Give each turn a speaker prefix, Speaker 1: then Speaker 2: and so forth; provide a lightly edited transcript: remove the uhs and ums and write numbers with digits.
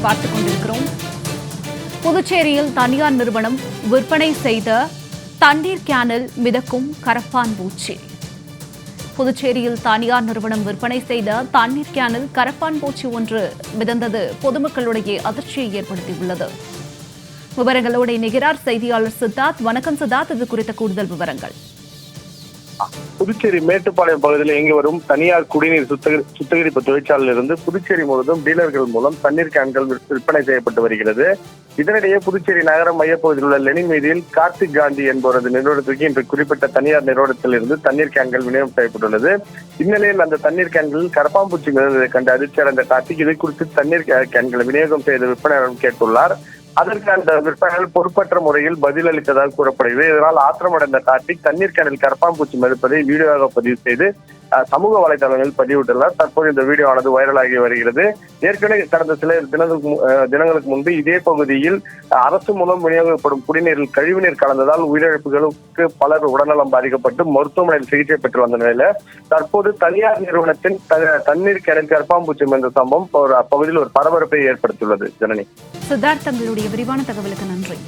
Speaker 1: பார்த்துக் கொண்டிருக்கிறோம். புதுச்சேரியில் தனியார் நிறுவனம் விற்பனை செய்த தண்ணீர் கேனில் மிதக்கும் கரப்பான் பூச்சி. புதுச்சேரியில் தனியார் நிறுவனம் விற்பனை செய்த தண்ணீர் கேனில் கரப்பான் பூச்சி ஒன்று மிதந்தது பொதுமக்களிடையே அதிர்ச்சியை ஏற்படுத்தியுள்ளது. விவரங்களோடு இணைகிறார் செய்தியாளர் சித்தார்த். வணக்கம் சித்தார்த், இது குறித்த கூடுதல் விவரங்கள்.
Speaker 2: புதுச்சேரி மேட்டுப்பாளையம் பகுதியில் இயங்கி வரும் தனியார் குடிநீர் சுத்திகரிப்பு தொழிற்சாலையில் இருந்து புதுச்சேரி முழுவதும் டீலர்கள் மூலம் தண்ணீர் கேன்கள் விற்பனை செய்யப்பட்டு வருகிறது. இதனிடையே புதுச்சேரி நகர மையப்பகுதியில் உள்ள லெனின் வீதியில் கார்த்திக் காந்தி என்பவரது நிறுவனத்திற்கு இன்று குறிப்பிட்ட தனியார் நிறுவனத்தில் இருந்து தண்ணீர் கேன்கள் விநியோகம் செய்யப்பட்டுள்ளது. இந்நிலையில் அந்த தண்ணீர் கேன்களில் கரப்பாம்பூச்சி மிதந்ததை கண்டு அதிர்ச்சி அடைந்த கார்த்திக் இதை குறித்து தண்ணீர் கேன்களை விநியோகம் செய்த விற்பனையாளர் கேட்டுள்ளார். அதற்கு அந்த விற்பனையாளர் பொறுப்பற்ற முறையில் பதிலளித்ததாக கூறப்படுகிறது. இதனால் ஆத்திரமடைந்த கார்த்திக் தண்ணீர் கேனில் கரப்பாம்பூச்சி மறுப்பதை வீடியோவாக பதிவு செய்து சமூக வலைதளங்களில் பதிவிட்டுள்ளார். தற்போது இந்த வீடியோ ஆனது வைரலாகி வருகிறது. ஏற்கனவே கடந்த சில தினங்களுக்கு முன்பு இதே பகுதியில் அரசு மூலம் விநியோகிக்கப்படும் குடிநீரில் கழிவுநீர் கலந்ததால் உயிரிழப்புகளுக்கு பலர் உடல்நலம் பாதிக்கப்பட்டு மருத்துவமனையில் சிகிச்சை பெற்று வந்த நிலையில தற்போது தனியார் நிறுவனத்தின் தண்ணீர் கேனில் கரப்பாம்பூச்சி என்ற சம்பவம் அப்பகுதியில் ஒரு பரபரப்பை ஏற்படுத்தியுள்ளது. ஜனனி,
Speaker 1: சித்தார்த், தங்களுடைய விரிவான தகவலுக்கு நன்றி.